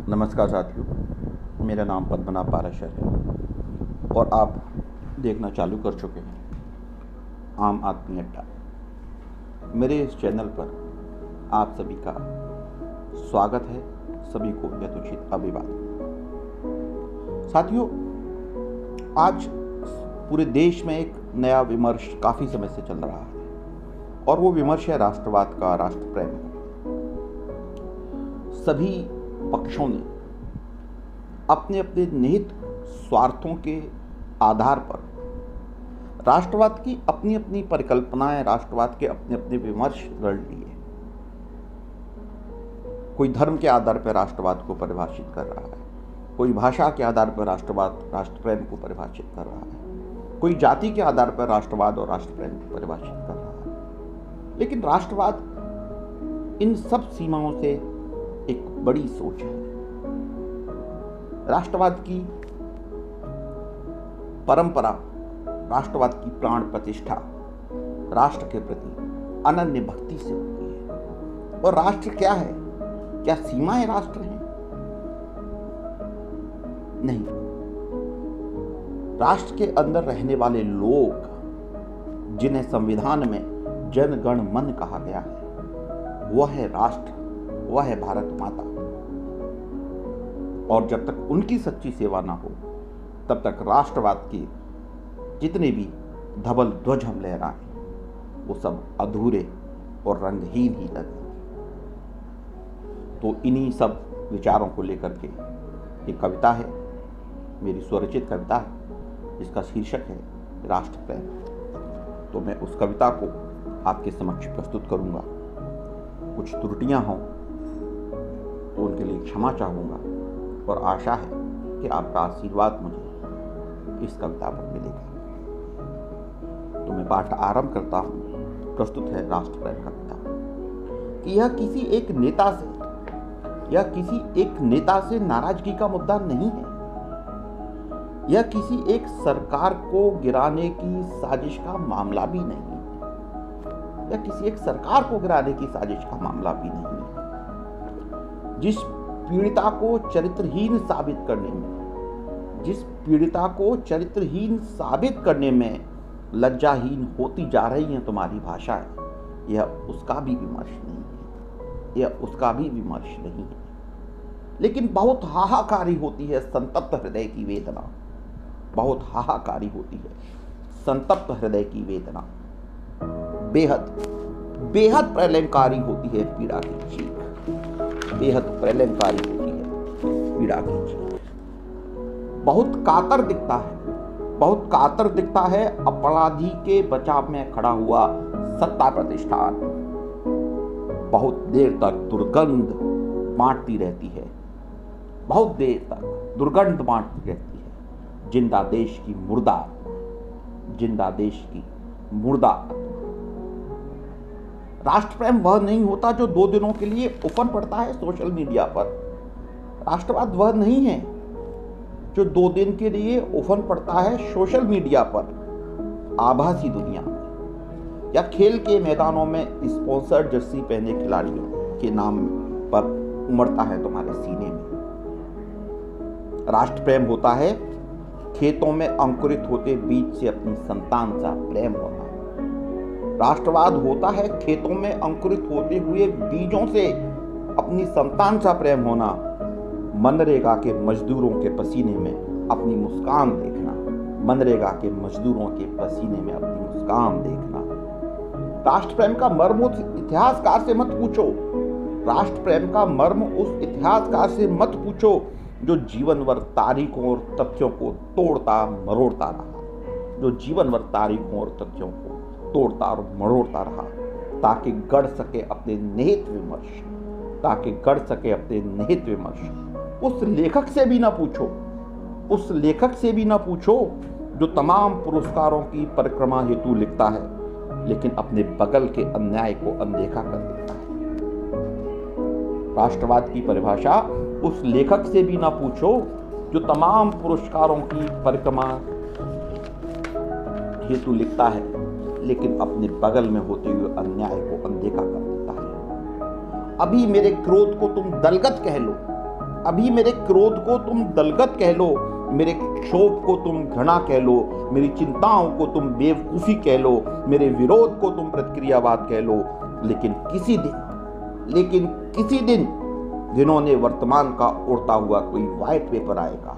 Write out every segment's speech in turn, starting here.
नमस्कार साथियों, मेरा नाम पद्मनाभ पाराशर है और आप देखना चालू कर चुके हैं आम आदमी अड्डा। मेरे इस चैनल पर आप सभी का स्वागत है, सभी को यथोचित अभिवादन। साथियों, आज पूरे देश में एक नया विमर्श काफ़ी समय से चल रहा है और वो विमर्श है राष्ट्रवाद का, राष्ट्र प्रेम का। सभी पक्षों ने अपने अपने निहित स्वार्थों के आधार पर राष्ट्रवाद की अपनी अपनी परिकल्पनाएं, राष्ट्रवाद के अपने अपने विमर्श गढ़ लिए। कोई धर्म के आधार पर राष्ट्रवाद को परिभाषित कर रहा है, कोई भाषा के आधार पर राष्ट्रवाद, राष्ट्र प्रेम को परिभाषित कर रहा है, कोई जाति के आधार पर राष्ट्रवाद और राष्ट्र प्रेम को परिभाषित कर रहा है। लेकिन राष्ट्रवाद इन सब सीमाओं से एक बड़ी सोच है। राष्ट्रवाद की परंपरा, राष्ट्रवाद की प्राण प्रतिष्ठा राष्ट्र के प्रति अनन्य भक्ति से होती है। और राष्ट्र क्या है? क्या सीमाएं राष्ट्र हैं? नहीं। राष्ट्र के अंदर रहने वाले लोग, जिन्हें संविधान में जन गण मन कहा गया है, वह है राष्ट्र, वह है भारत माता। और जब तक उनकी सच्ची सेवा ना हो, तब तक राष्ट्रवाद के जितने भी धवल ध्वज हम लहराएं, वो सब अधूरे और रंगहीन ही लगे। तो इन्हीं सब विचारों को लेकर के एक कविता है, मेरी स्वरचित कविता है, जिसका शीर्षक है राष्ट्र प्रेम। तो मैं उस कविता को आपके समक्ष प्रस्तुत करूंगा। कुछ त्रुटियां हों तो उनके लिए क्षमा चाहूँगा और आशा है कि आपका आशीर्वाद मुझे इस कविता पर मिलेगा। तो मैं पाठ आरंभ करता हूँ। प्रस्तुत है राष्ट्र प्रेम कविता। कि यह किसी एक नेता से नाराजगी का मुद्दा नहीं है। यह किसी एक सरकार को गिराने की साजिश का मामला भी नहीं है। यह किसी एक सरकार को गिराने की साजिश का मामला भी नहीं है। जिस पीड़िता को चरित्रहीन साबित करने में लज्जाहीन होती जा रही हैं तुम्हारी भाषाएं, यह उसका भी विमर्श नहीं है। लेकिन बहुत हाहाकारी होती है संतप्त हृदय की वेदना। बहुत हाहाकारी होती है संतप्त हृदय की वेदना। बेहद प्रलयंकारी होती है पीड़ा की चीख। बेहद प्रलयंकारी होती है पीड़ा की चीख। बहुत कातर दिखता है अपराधी के बचाव में खड़ा हुआ सत्ता प्रतिष्ठान। बहुत देर तक दुर्गंध बांटती रहती है। जिंदा देश की मुर्दा। राष्ट्र प्रेम वह नहीं होता जो 2 दिनों के लिए उफन पड़ता है सोशल मीडिया पर। राष्ट्रवाद वह नहीं है जो 2 दिन के लिए उफन पड़ता है सोशल मीडिया पर, आभासी दुनिया में, या खेल के मैदानों में स्पॉन्सर्ड जर्सी पहने खिलाड़ियों के नाम पर उमड़ता है तुम्हारे सीने में। राष्ट्र प्रेम होता है खेतों में अंकुरित होते बीज से अपनी संतान सा प्रेम होना। राष्ट्रवाद होता है खेतों में अंकुरित होते हुए बीजों से अपनी संतान सा प्रेम होना। मनरेगा के मजदूरों के पसीने में अपनी मुस्कान देखना। राष्ट्र प्रेम का मर्म उस इतिहासकार से मत पूछो जो जीवनभर तारीखों और तथ्यों को तोड़ता मरोड़ता रहा, ताकि गढ़ सके अपने निहित विमर्श। उस लेखक से भी ना पूछो जो तमाम पुरस्कारों की परिक्रमा हेतु लिखता है, लेकिन अपने बगल के अन्याय को अनदेखा कर देता है। राष्ट्रवाद की परिभाषा उस लेखक से भी ना पूछो जो तमाम पुरस्कारों की परिक्रमा हेतु लिखता है, लेकिन अपने बगल में होते हुए अन्याय को अनदेखा कर देता है। अभी मेरे क्रोध को तुम दलगत कह लो, अभी मेरे क्रोध को तुम दलगत कह लो, मेरे क्षोभ को तुम घृणा कह लो, मेरी चिंताओं को तुम बेवकूफ़ी कह लो, मेरे विरोध को तुम प्रतिक्रियावाद कह लो, लेकिन किसी दिन जिन्होंने वर्तमान का उड़ता हुआ कोई व्हाइट पेपर आएगा,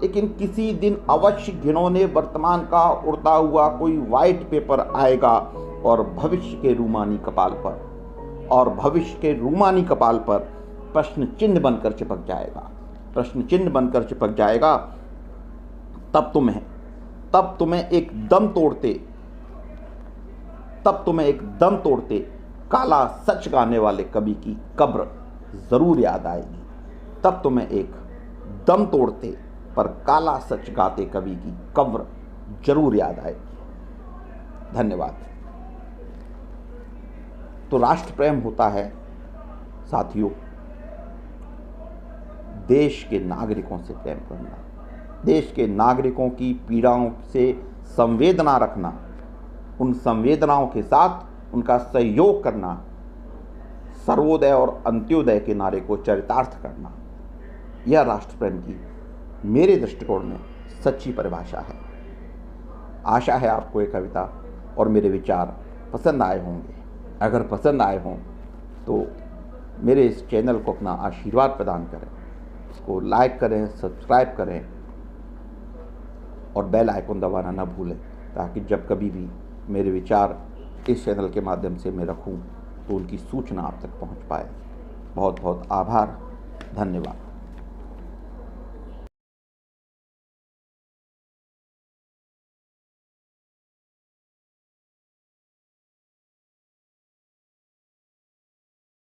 लेकिन किसी दिन अवश्य जिन्होंने वर्तमान का उड़ता हुआ कोई व्हाइट पेपर आएगा और भविष्य के रूमानी कपाल पर प्रश्न चिन्ह बनकर चिपक जाएगा। तब तुम्हें एक दम तोड़ते काला सच गाने वाले कवि की कब्र जरूर याद आएगी। तब तुम्हें एक दम तोड़ते पर काला सच गाते कवि की कब्र जरूर याद आएगी। धन्यवाद। तो राष्ट्र प्रेम होता है साथियों, देश के नागरिकों से प्रेम करना, देश के नागरिकों की पीड़ाओं से संवेदना रखना, उन संवेदनाओं के साथ उनका सहयोग करना, सर्वोदय और अंत्योदय के नारे को चरितार्थ करना, यह राष्ट्र प्रेम की मेरे दृष्टिकोण में सच्ची परिभाषा है। आशा है आपको ये कविता और मेरे विचार पसंद आए होंगे। अगर पसंद आए हों तो मेरे इस चैनल को अपना आशीर्वाद प्रदान करें, इसको लाइक करें, सब्सक्राइब करें और बेल आइकन दबाना न भूलें, ताकि जब कभी भी मेरे विचार इस चैनल के माध्यम से मैं रखूं तो उनकी सूचना आप तक पहुंच पाए। बहुत बहुत आभार। धन्यवाद।